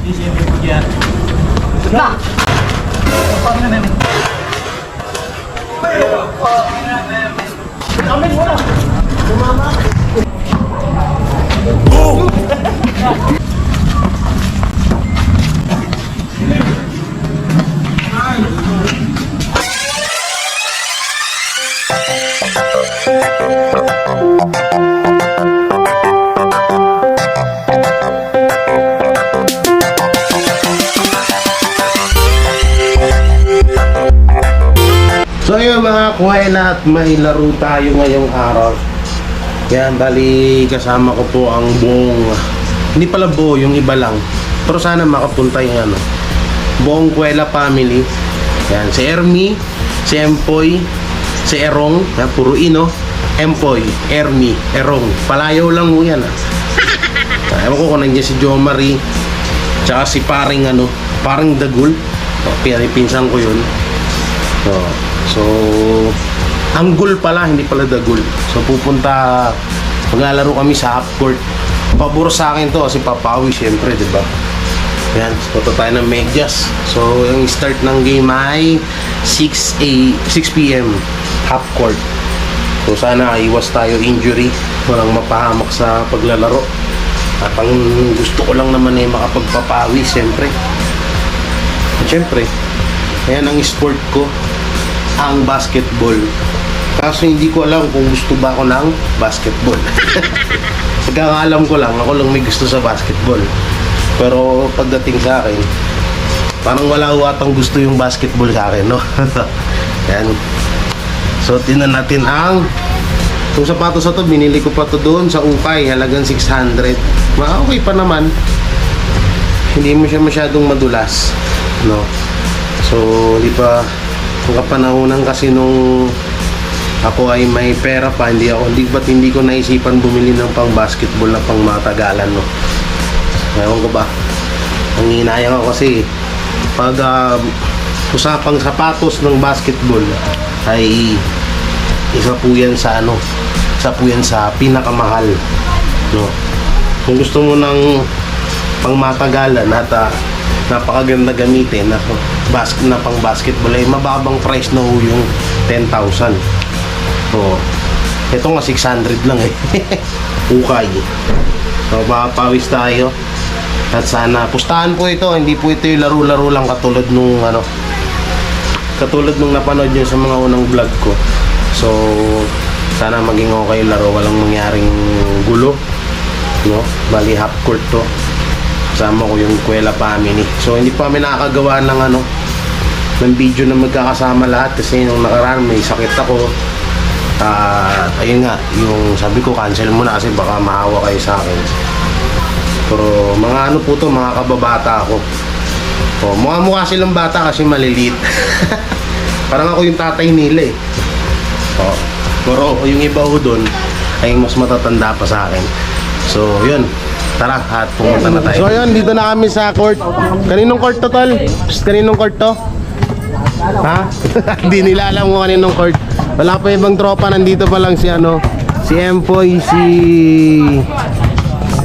So yun mga kuwela, at may laro tayo ngayong araw. Yan, bali kasama ko po ang buong, hindi pala buo, yung iba lang. Pero sana makapunta yung buong Kuwela family. Yan, si Ermi, si Empoy, si Erong, yan, puro ino. Empoy, Ermi, Erong. Palayaw lang mo yan. Ewan ko kung nandiyan si Jo Marie, tsaka si paring paring Dagul. Pinsan ko yun. So, Anggol pala, hindi pala Dagul. So pupunta, maglalaro kami sa half court. Pabor sa akin to kasi papawi syempre, di ba? Yan, punta tayo ng medyas. So yung start ng game ay 6 PM half court. So sana iwas tayo injury, walang mapahamak sa paglalaro. At ang gusto ko lang naman ay makapagpapawi syempre. Syempre, ayan ang sport ko, ang basketball. Kaso hindi ko alam kung gusto ba ako ng basketball. Pagkakaalam ko lang, ako lang may gusto sa basketball. Pero pagdating sa akin, parang wala atang gusto yung basketball sa akin, no? Yan. So tingnan natin ang itong sapatos na to, binili ko pa to doon sa Ukay, halagang 600. Okay pa naman. Hindi mo siya masyadong madulas, no? So di pa ang kapanahonan kasi nung ako ay may pera pa, hindi ko naisipan bumili ng pang basketball na pang matagalan, no? Ewan ko ba, ang hinayang ako kasi pag usapang sapatos ng basketball ay isa po yan sa pinakamahal, no? Kung gusto mo ng pang matagalan at napakaganda gamitin na pang basketball ay mababang price na yung 10,000. So, ito nga 600 lang eh. Ukay. So, makapawis tayo. At sana, pustahan po ito. Hindi po ito yung laro-laro lang katulad nung napanood nyo sa mga unang vlog ko. So, sana maging okay yung laro. Walang mangyaring gulo, no? Bali half court to. Kasama ko yung Kuwela family. So, hindi pa kami nakakagawa ng video na magkakasama lahat kasi nung nakaraan may sakit ako. Ayun nga, yung sabi ko cancel muna kasi baka mahawa kayo sa akin. Pero mga po to, mga kababata ako. Mukha silang bata kasi maliliit. Parang ako yung tatay nila eh. Pero yung iba ho doon ay mas matatanda pa sa akin. So yun, tara at pumunta na tayo. So yun, dito na kami sa court. Kaninong court to, tol? Kaninong court to? Ha? Hindi nila alam kung kaninong court. Wala pa ibang tropa, nandito pa lang si Empoy, si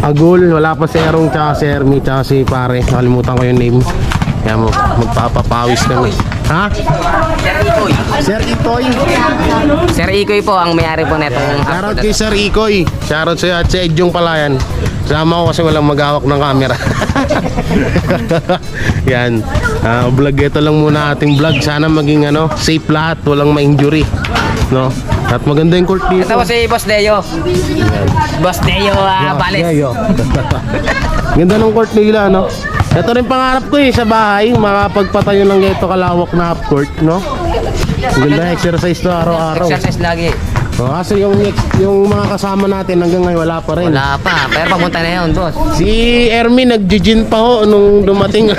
Agul, wala pa si Erong, tsaka si Ermi, tsaka si pare, nakalimutan ko yung name. Kaya mo, magpapapawis kami. Ha? Sir Ikoy. Sir Ikoy po ang may-ari po netong. Shoutout kay Sir Ikoy. Shoutout sa'yo at sa Edjong Palayan. Sama ko kasi walang maghawak ng camera. Yan. Vlog ito lang muna ating vlog. Sana maging safe lahat, walang ma-injury, no? At maganda yung court dito. Ito po si Boss Deo. Boss Deo Balis. Ganda ng court nila, no? Ito rin pangarap ko sa bahay, makapagpatayo lang ito kalawak na half court, no? Ganda exercise to araw-araw. Exercise lagi. Kasi yung mga kasama natin hanggang ngayon wala pa rin. Wala pa, pero papunta na yun, boss. Si Ermi nag-gin pa ho nung dumating.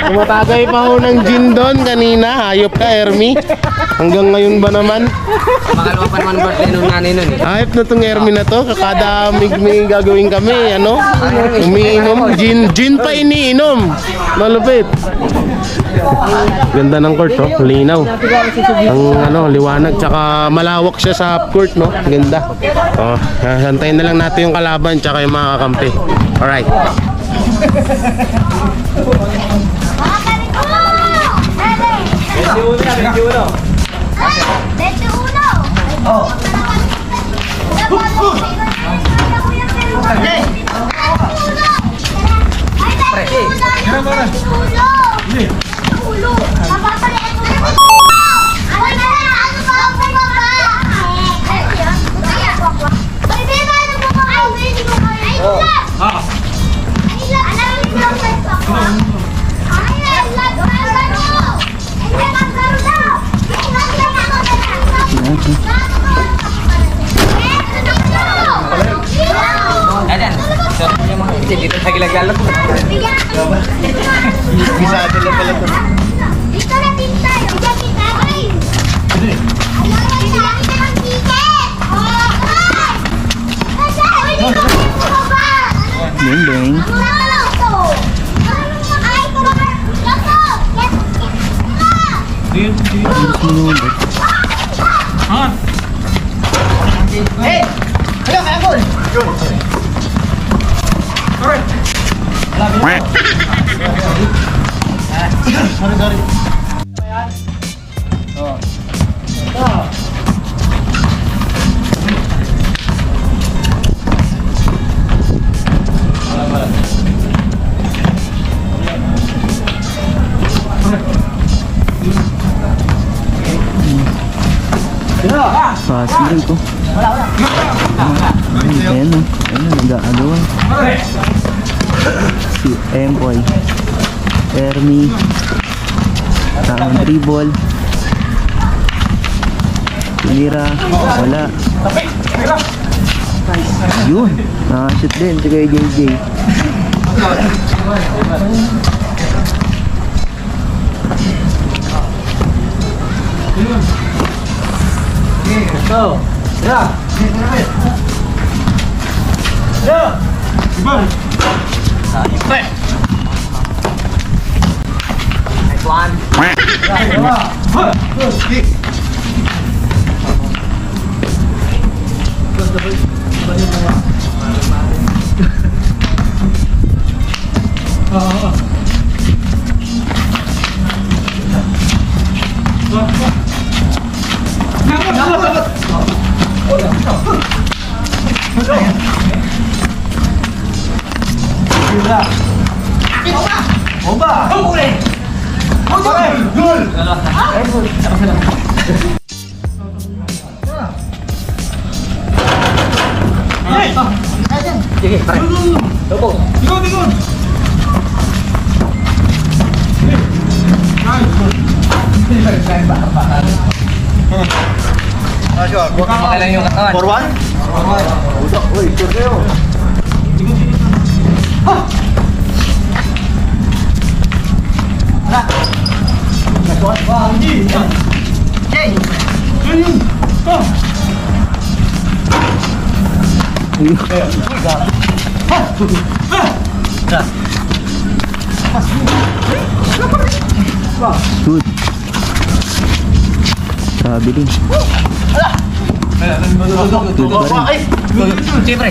Tumatagay pa ho ng gin doon kanina. Hayop ka, Ermi. Hanggang ngayon ba naman? Makalawa pa naman birthday nung nanay nun eh. Hayop na tong Ermi na to. Kada may gagawin kami, umiinom. Gin pa iniinom. Malupit. Ganda ng court, linaw. Ang liwanag, tsaka malawak siya sa half court, no? Ganda. Santayin na lang natin yung kalaban tsaka yung mga kakampi. Alright. Dito sa gilagalag. Bisado lang pala ito. Dito na din tayo. Diyan kita. Ay! Alam mo, dami ka ng ticket! Oh! Ay! Dito kami bumaba! Bing bing. Ano to? Ay, kumakain! Loto! Fácil ito. Ayan o. Ayan, nag-aagawan. Si Empoy. Ermi. Tamang dribble. Lira. Wala. Yun. Nakashoot din si kay JJ. Makailan yung katawan. For one? Uy, sure kayo. Good. Sabi din. Good pa rin. Siyempre.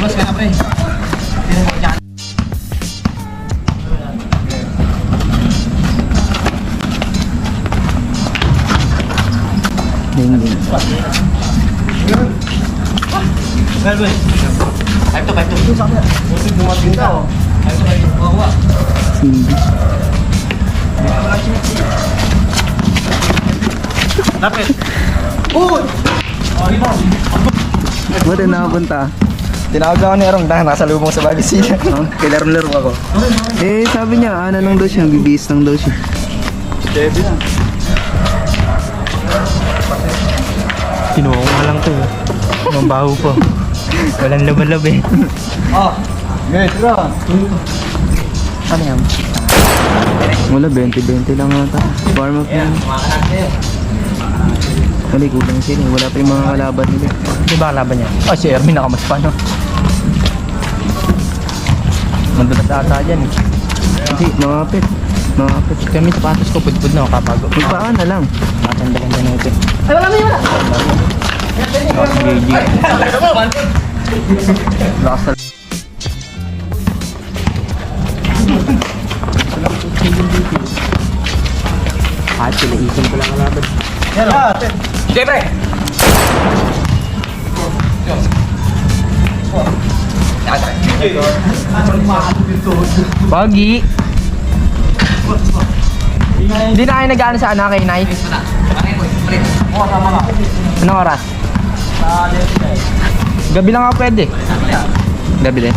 Labas ka na, pre. Ding ding. 5-2. Dumating ka. 5-2. Cindy. Lapit. Ba't na nakapunta? Tinawag ako ni Arong dahil nasa lubong sa Bagisila. Oh, Kailan-laro ako. eh, sabi niya, ano lang daw siya, bibihis lang daw siya. Kinuha ko nga lang to. Mabaho pa. Walang laban-lab eh. Ano yan? Wala, 20-20 lang ata. Farm up yan. Wala, kulang sila. Wala pa yung mga kalaban nila. Di ba ang laban niya? Oh, si Ermin nakamas pa, no? Mandulas ata dyan eh. Hindi, makapit. Makapit. Kami sapatos ko, pudpud na, kapago. Magpaan na lang. Matanda-ganda na ito. Ay, wala. GG. Lakas na. Kahit sila isang ko lang kalaban. Siyempre! Pogi! Hindi na kayo nag-ano sa anak kay Nay? Anong oras? Gabi lang ako pwede. Gabi din.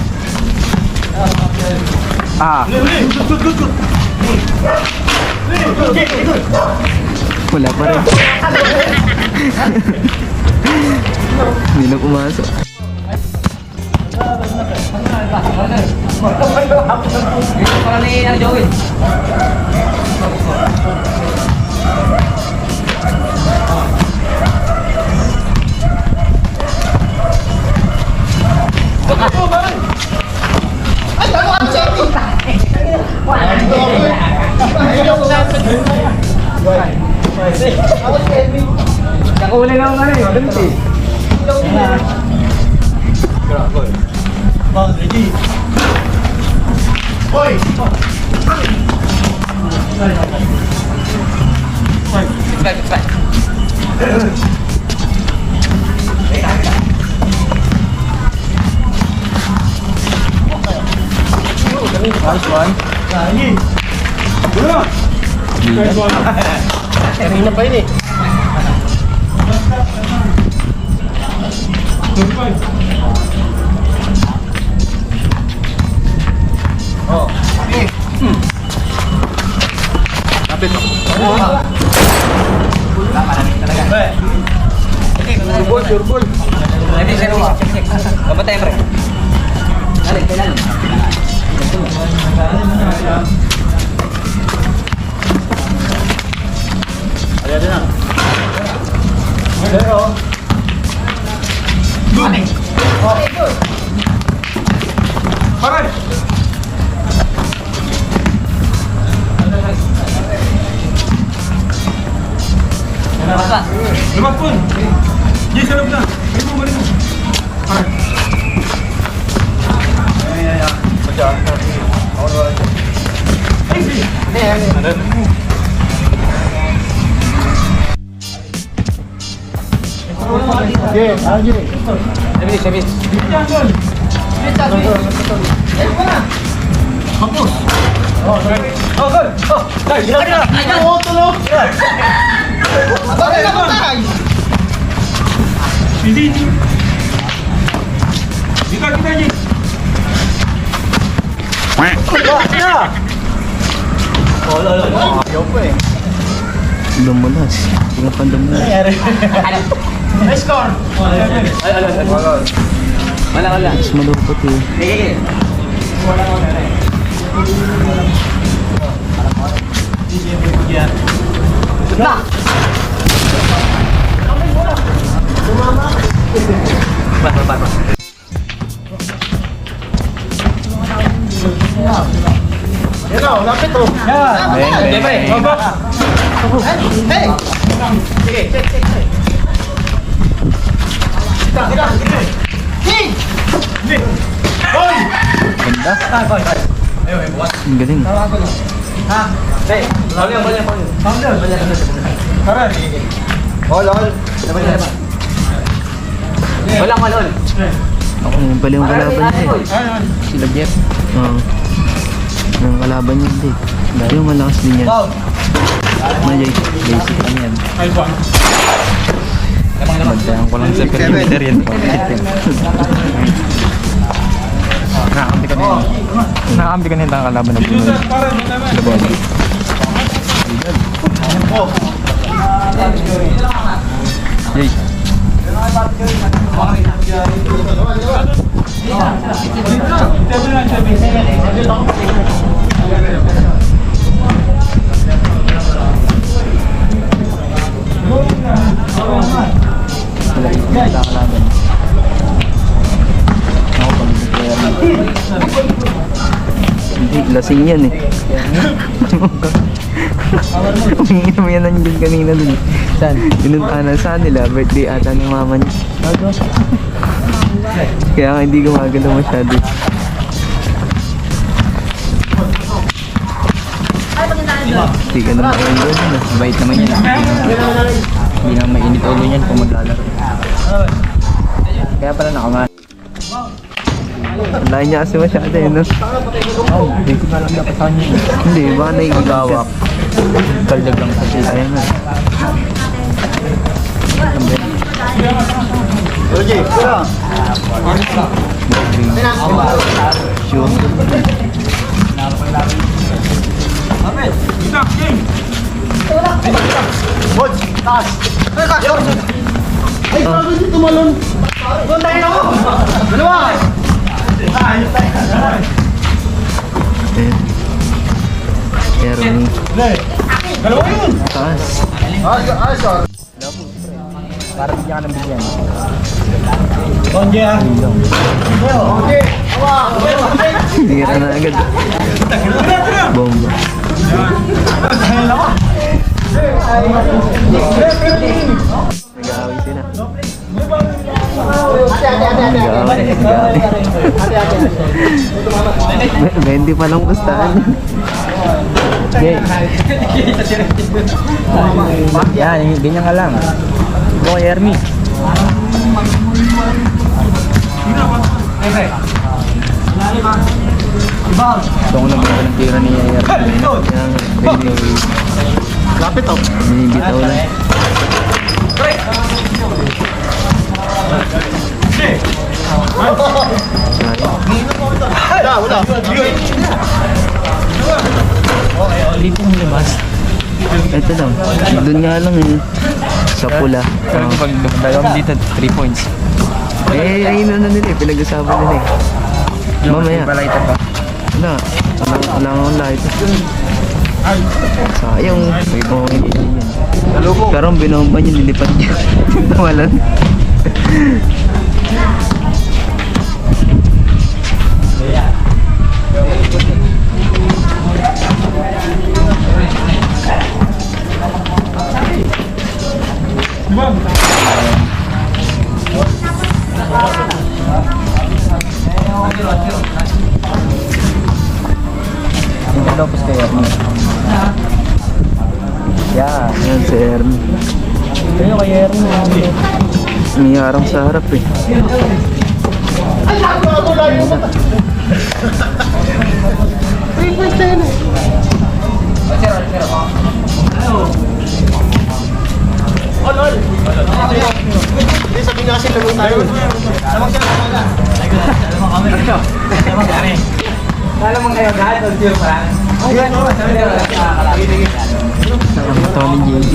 Wala pa rin. Hindi na pumasok. Nakuli lang ano eh. Kanina pa yun eh. Dumulas. Tingnan pa dumulas. Mas malupot eh. Yan o, lapit o. Siyempre! Hey! Sige, check. Hey! Hoy! Ganda. Ang galing. Ako yung pala yung kalaban niya eh. Sila Jeff. Oo. Yung kalaban niya hindi. Yung malakas din yan. Majay, basic lang yan. Magdahan ko lang sa perimeter yan. Nakakampi ka nito ang kalaban ng Pinoy. Sila Bobby. Jay. Wala yung kalaban. Ako pag player na. Hindi Lasing yan eh. Umiinom yan nandiyan kanina dun. Saan? Pinuntahan saan nila, birthday ata ng mama niya. Kaya nga hindi gumagalaw masyado. Hindi ka naman yung doon. Bait naman yan. Hindi naman mainit ulo niyan kung maglalaro. Kaya pala nakaman. Ang layo niya kasi masyado eh, no? Hindi ko na lang dapat sa kanya. Hindi, baka naigigawak. Kaldag lang sa sila. Ayan na. Sure. Ayan. Ernie. Taas. Para bigyan ka ng bigyan. Tira na agad. Bomba. Nag-aaway sila. Nag-aaway. 20 pa lang pustahan. Yan, ganyan ka lang. Go, Ermi. Ito ko nagbawa ng tira ni Ermi. Lapit oh. Binibitaw lang. Hindi pong labas. Ito lang. Doon nga lang eh. Sa pula. Pero pag dalawang dito, 3 points. Eh, ayun na nila eh. Pinag-usapan nila eh. Mamaya. Balita pa. Wala nga akong light. Sayang. May mga hindi yan. Pero ang binomba niya, nilipad niya. Tawalan. Yung Lopez kay Ermi. Yeah. Yan si Ernie. Kayo kay Ermi. May harang sa harap eh. Kala mo ngayon lahat, ang zero pa lang. Ito ni JD.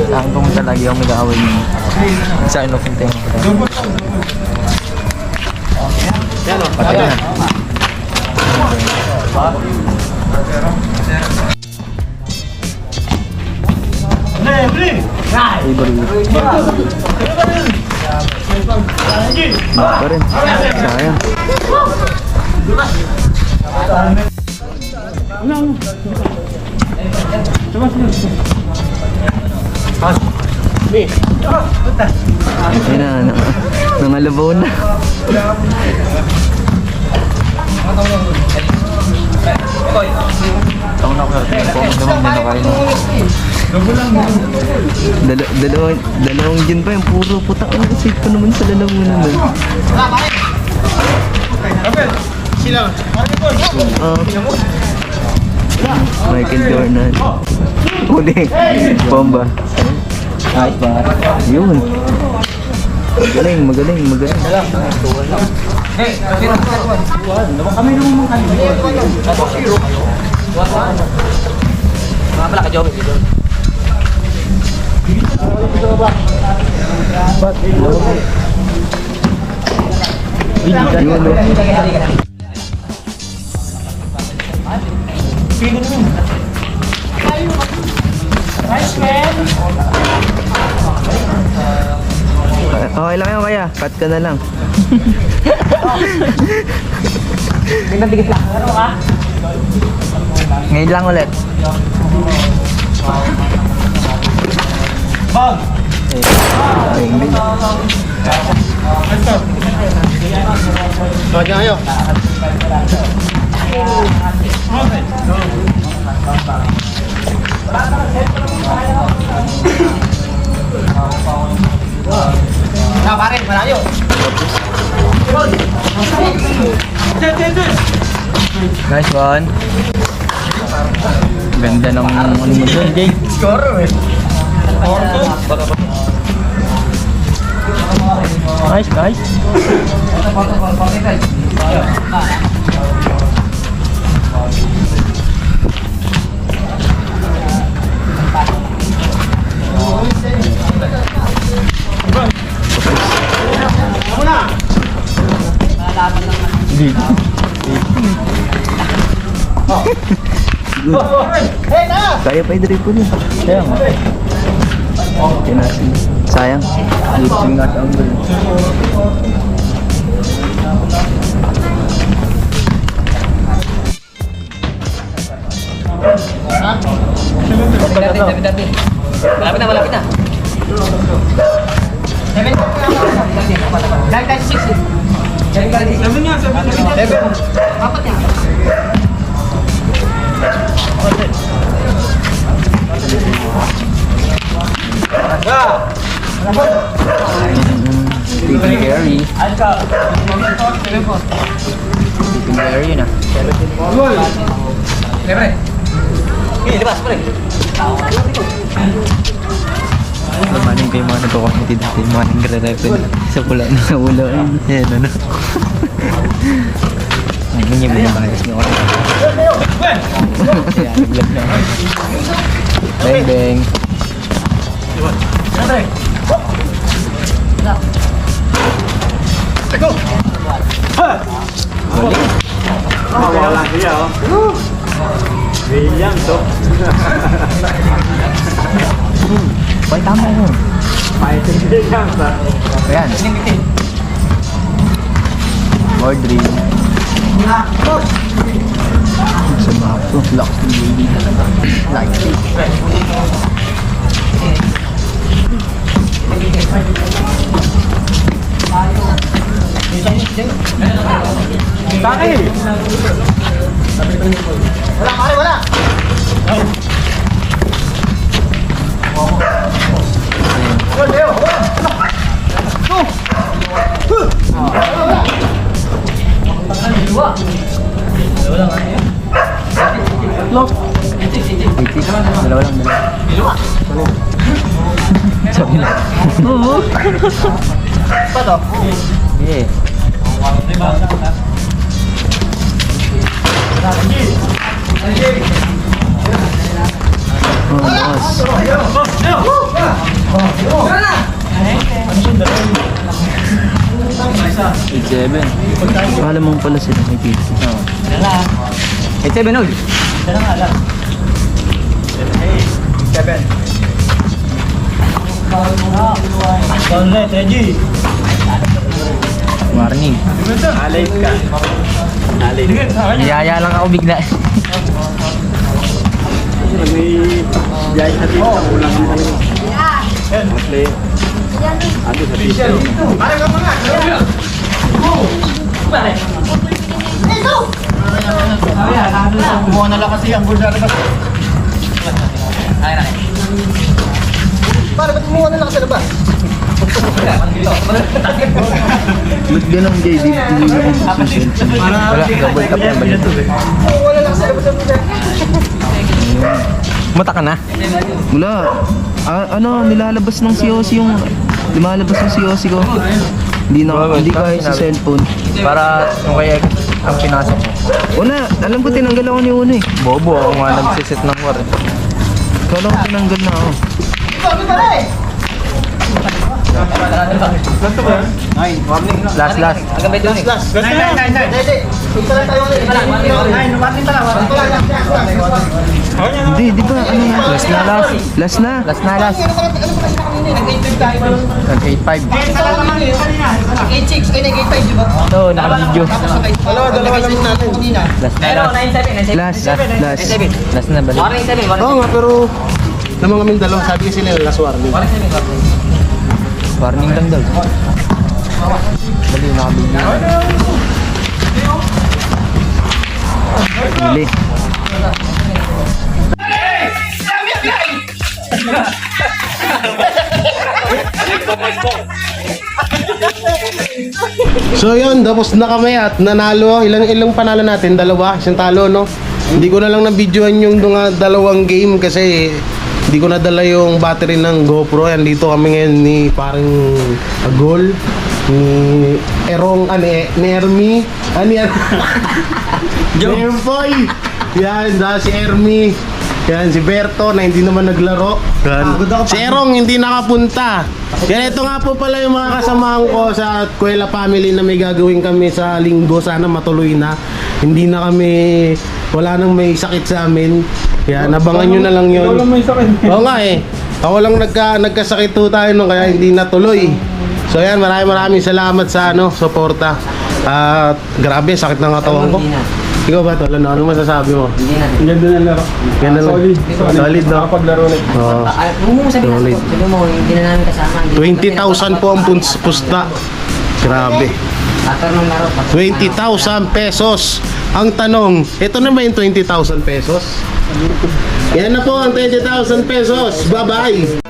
Saan pumunta lagi ako mag-aaway niyo? Saan mo punta yung Pati na. Pa rin. Sayang. Ayun na, nangalabaw na. Taon ako sa kung naman din ako kayo. Dalawang gin pa yung puro putak. Ano kasi ko naman sa lalamunan nun. Michael Jordan. Huli. Bomba. Ayos ba? Yun. Magaling. Hey, zero. Kami naman kami. Mga pala ka job dito. Yun, no? Okay lang yun kaya. Cut ka na lang. Tignan-tigit lang. Ano ka? Ngayon lang ulit. Bag! Kaya kayo. Na pare, malayo. Nice one. Ganda ng ano mo dun, Jake. Score eh. Nice, nice. Kaya pa i-dribble yun. Sayang. Tinasin. Sayang. Lifting at angle. Malapit na, malapit na. 7. 9.6. 7 nga, 7. Apat nga. Stephen Curry. Stephen Curry yun ah. Libre. Libas, pare. Lamanin kayo mga nagkakamiti dati. Mga nagre-repen sa pula na ulo. Yan ano. Ngayon niya binabayas niyo ako. Vlog na. Bang bang. Wala siya, oh. William, to. Boy, tama yun. Fighting William, sa. Ayan. More dream. Sa map to. Lock to baby. Like it. Bakit? Wala, pare, wala. Dalawa lang, dalawa. Sabi na. Oo. Pa to? Yeah. Oh, boss. Seven. Alam mo pala sila may pizza. Eh, 7 oy. 7. Tonlet, Reggie. Warning. Alay ka. Alay. Niyaya lang ako bigla. May jay sa dito. Ulang ang kanina. Yan. Play. Ando sa dito. Pare ka mga. Pare. Kumuha na lang kasi ang bulsa na ba? Ay, ay. Pare, ba't kumuha na lang sa labas? Ba't ganun, Jay? Di wala, double tap na ba nito? Wala lang sa labas ang bulsa. Mata ka na? Wala. Nilalabas ng COC yung... Lumalabas ng COC ko. Hindi kahit sa cellphone. Para yung kaya ang pinasok mo. Wala. Alam ko tinanggal ako ni Uno eh. Bobo ako nga nagsiset ng war eh. Kala ko tinanggal na ako. Sabi pare! Last. Hanggang may doon eh. Last. Hindi. Punta lang tayo ulit. Warning pala. Hindi, di ba? Ano na? Last na. Nag-8.5. Nag-8.6. Ay, nag-8.5, di ba? Ito, naka-video. Dalawa lang natin. Last na, last. Last na, balik. Oo nga, pero na mga Mindalo, sabi kasi nila last warning. Warning lang daw. Dali, naka-video. Bili. So yun, tapos na kami at nanalo. Ilang panalo natin? Dalawa, isang talo, no? Hindi ko na lang na-videoan yung mga dalawang game kasi hindi ko nadala yung battery ng GoPro. Yan, dito kami ngayon ni parang Agol, ni Erong, ni Ermi, ni Empoy. Yan, si Ermi. Yan, si Berto na hindi naman naglaro. Yan. Si Erong hindi nakapunta. Yan, ito nga po pala yung mga kasamahan ko sa Kuwela Family na may gagawin kami sa linggo. Sana matuloy na. Hindi na kami, wala nang may sakit sa amin. Yan, abangan nyo na lang yun. Wala may sakit. Oo nga eh. Ako lang nagkasakit po tayo nung kaya hindi natuloy. So yan, maraming salamat sa suporta. At grabe, sakit ng katawan ko. Ikaw ba tol? Ano masasabi mo? Ang ganda ng laro. Ganda lang. Solid, no? Nakapaglaro ulit. Oo. Solid. Sabi mo, hindi na namin kasama. 20,000 po ang pusta. Grabe. After nung laro, 20,000 pesos. Ang tanong, ito na ba yung 20,000 pesos? Yan na po ang 20,000 pesos. Bye-bye.